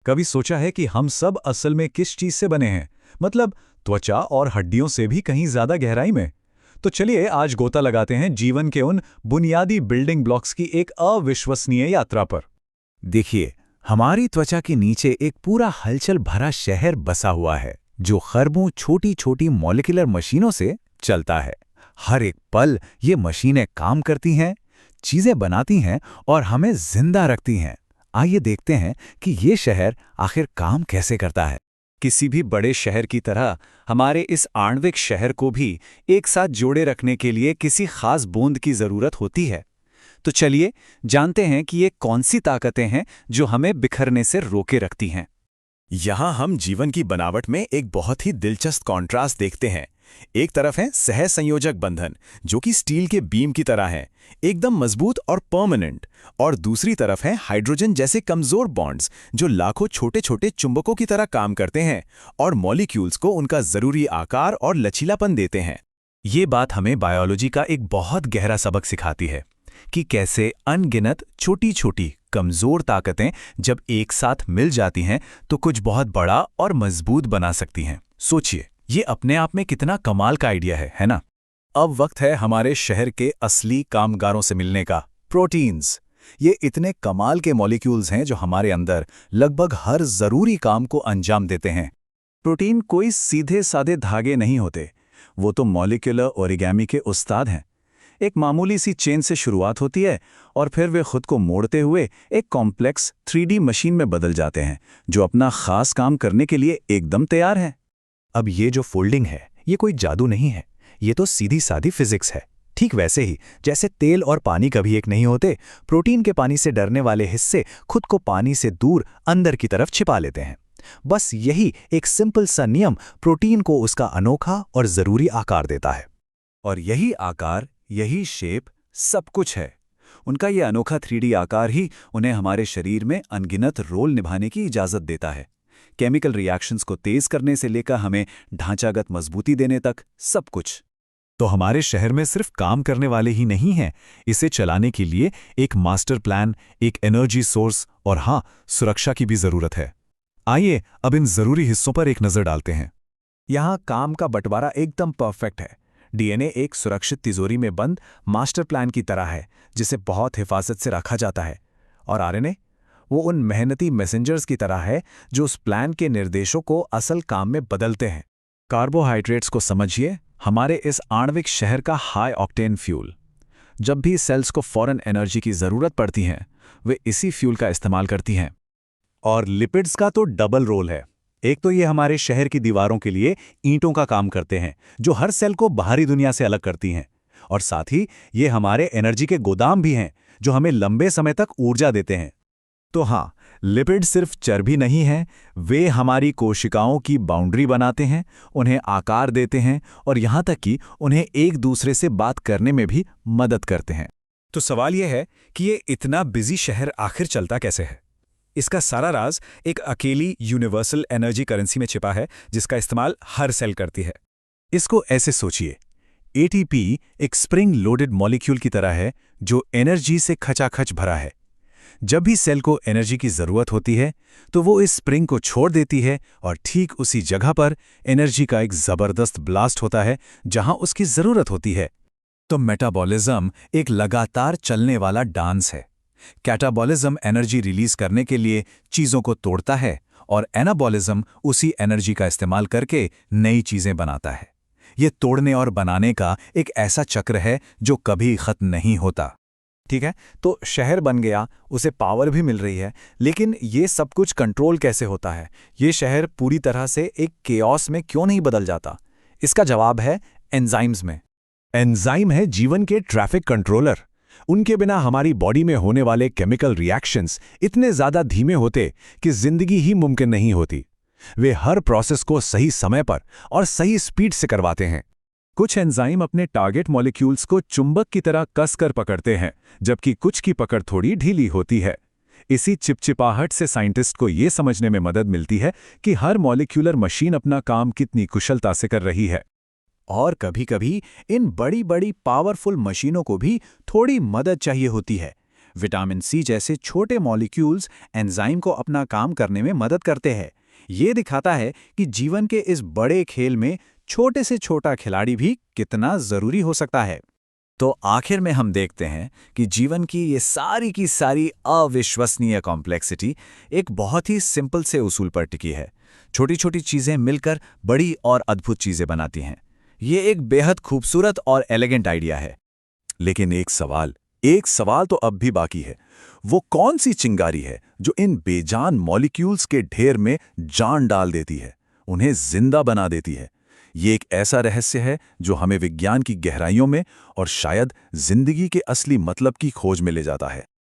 कभी सोचा है कि हम सब असल में किस चीज से बने हैं? मतलब त्वचा और हड्डियों से भी कहीं ज्यादा गहराई में। तो चलिए आज गोता लगाते हैं जीवन के उन बुनियादी बिल्डिंग ब्लॉक्स की एक अविश्वसनीय यात्रा पर। देखिए, हमारी त्वचा के नीचे एक पूरा हलचल भरा शहर बसा हुआ है जो खरबों छोटी छोटी मॉलिक्यूलर मशीनों से चलता है। हर एक पल ये मशीनें काम करती हैं, चीजें बनाती हैं और हमें जिंदा रखती हैं। आइए देखते हैं कि ये शहर आखिर काम कैसे करता है। किसी भी बड़े शहर की तरह हमारे इस आणविक शहर को भी एक साथ जोड़े रखने के लिए किसी खास बूंद की जरूरत होती है। तो चलिए जानते हैं कि ये कौन सी ताकतें हैं जो हमें बिखरने से रोके रखती हैं। यहाँ हम जीवन की बनावट में एक बहुत ही दिलचस्प कॉन्ट्रास्ट देखते हैं। एक तरफ है सहसंयोजक बंधन जो कि स्टील के बीम की तरह है, एकदम मजबूत और परमानेंट, और दूसरी तरफ है हाइड्रोजन जैसे कमजोर बॉन्ड्स जो लाखों छोटे छोटे चुंबकों की तरह काम करते हैं और मॉलिक्यूल्स को उनका जरूरी आकार और लचीलापन देते हैं। ये बात हमें बायोलॉजी का एक बहुत गहरा सबक सिखाती है कि कैसे अनगिनत छोटी छोटी कमजोर ताकतें जब एक साथ मिल जाती हैं तो कुछ बहुत बड़ा और मजबूत बना सकती हैं। सोचिए, ये अपने आप में कितना कमाल का आइडिया है ना? अब वक्त है हमारे शहर के असली कामगारों से मिलने का। प्रोटीन्स। ये इतने कमाल के मॉलिक्यूल्स हैं जो हमारे अंदर लगभग हर जरूरी काम को अंजाम देते हैं। प्रोटीन कोई सीधे साधे धागे नहीं होते, वो तो मॉलिक्यूलर ओरिगेमी के उस्ताद हैं। एक मामूली सी चेन से शुरुआत होती है और फिर वे खुद को मोड़ते हुए एक कॉम्प्लेक्स 3D मशीन में बदल जाते हैं जो अपना खास काम करने के लिए एकदम तैयार है। अब ये जो फोल्डिंग है, ये कोई जादू नहीं है, ये तो सीधी सादी फिजिक्स है। ठीक वैसे ही जैसे तेल और पानी कभी एक नहीं होते, प्रोटीन के पानी से डरने वाले हिस्से खुद को पानी से दूर अंदर की तरफ छिपा लेते हैं। बस यही एक सिंपल सा नियम प्रोटीन को उसका अनोखा और जरूरी आकार देता है। और यही आकार, यही शेप सब कुछ है। उनका ये अनोखा 3D आकार ही उन्हें हमारे शरीर में अनगिनत रोल निभाने की इजाजत देता है। केमिकल रिएक्शंस को तेज करने से लेकर हमें ढांचागत मजबूती देने तक सब कुछ। तो हमारे शहर में सिर्फ काम करने वाले ही नहीं हैं, इसे चलाने के लिए एक मास्टर प्लान, एक एनर्जी सोर्स और हाँ, सुरक्षा की भी जरूरत है। आइए अब इन जरूरी हिस्सों पर एक नजर डालते हैं। यहाँ काम का बंटवारा एकदम परफेक्ट है। डीएनए एक सुरक्षित तिजोरी में बंद मास्टर प्लान की तरह है जिसे बहुत हिफाजत से रखा जाता है, और आरएनए वो उन मेहनती मैसेंजर्स की तरह है जो उस प्लान के निर्देशों को असल काम में बदलते हैं। कार्बोहाइड्रेट्स को समझिए, हमारे इस आणविक शहर का हाई ऑक्टेन फ्यूल। जब भी सेल्स को फौरन एनर्जी की जरूरत पड़ती है, वे इसी फ्यूल का इस्तेमाल करती हैं। और लिपिड्स का तो डबल रोल है। एक तो ये हमारे शहर की दीवारों के लिए ईंटों का काम करते हैं जो हर सेल को बाहरी दुनिया से अलग करती हैं, और साथ ही ये हमारे एनर्जी के गोदाम भी हैं जो हमें लंबे समय तक ऊर्जा देते हैं। तो हाँ, लिपिड सिर्फ चर्बी नहीं है, वे हमारी कोशिकाओं की बाउंड्री बनाते हैं, उन्हें आकार देते हैं और यहाँ तक कि उन्हें एक दूसरे से बात करने में भी मदद करते हैं। तो सवाल यह है कि ये इतना बिजी शहर आखिर चलता कैसे है? इसका सारा राज एक अकेली यूनिवर्सल एनर्जी करेंसी में छिपा है जिसका इस्तेमाल हर सेल करती है। इसको ऐसे सोचिए, एटीपी एक स्प्रिंग लोडेड मॉलिक्यूल की तरह है जो एनर्जी से खचाखच भरा है। जब भी सेल को एनर्जी की जरूरत होती है तो वो इस स्प्रिंग को छोड़ देती है और ठीक उसी जगह पर एनर्जी का एक जबरदस्त ब्लास्ट होता है जहां उसकी जरूरत होती है। तो मेटाबॉलिज्म एक लगातार चलने वाला डांस है। कैटाबॉलिज्म एनर्जी रिलीज करने के लिए चीजों को तोड़ता है और एनाबॉलिज्म उसी एनर्जी का इस्तेमाल करके नई चीजें बनाता है। ये तोड़ने और बनाने का एक ऐसा चक्र है जो कभी खत्म नहीं होता। ठीक है, तो शहर बन गया, उसे पावर भी मिल रही है, लेकिन ये सब कुछ कंट्रोल कैसे होता है? ये शहर पूरी तरह से एक केओस में क्यों नहीं बदल जाता? इसका जवाब है एंजाइम्स में। एंजाइम है जीवन के ट्रैफिक कंट्रोलर। उनके बिना हमारी बॉडी में होने वाले केमिकल रिएक्शंस इतने ज्यादा धीमे होते कि जिंदगी ही मुमकिन नहीं होती। वे हर प्रोसेस को सही समय पर और सही स्पीड से करवाते हैं। कुछ एंजाइम अपने टारगेट मॉलिक्यूल्स को चुंबक की तरह कसकर पकड़ते हैं, जबकि कुछ की पकड़ थोड़ी ढीली होती है। इसी चिपचिपाहट से साइंटिस्ट को यह समझने में मदद मिलती है कि हर मॉलिक्यूलर मशीन अपना काम कितनी कुशलता से कर रही है। और कभी-कभी इन बड़ी-बड़ी पावरफुल मशीनों को भी थोड़ी मदद चाहिए होती है। विटामिन सी जैसे छोटे मॉलिक्यूल्स एंजाइम को अपना काम करने में मदद करते हैं। ये दिखाता है कि जीवन के इस बड़े खेल में छोटे से छोटा खिलाड़ी भी कितना जरूरी हो सकता है। तो आखिर में हम देखते हैं कि जीवन की ये सारी की सारी अविश्वसनीय कॉम्प्लेक्सिटी एक बहुत ही सिंपल से उसूल पर टिकी है। छोटी छोटी चीजें मिलकर बड़ी और अद्भुत चीजें बनाती हैं। ये एक बेहद खूबसूरत और एलिगेंट आइडिया है। लेकिन एक सवाल तो अब भी बाकी है। वो कौन सी चिंगारी है जो इन बेजान मॉलिक्यूल्स के ढेर में जान डाल देती है, उन्हें जिंदा बना देती है? ये एक ऐसा रहस्य है जो हमें विज्ञान की गहराइयों में और शायद जिंदगी के असली मतलब की खोज में ले जाता है।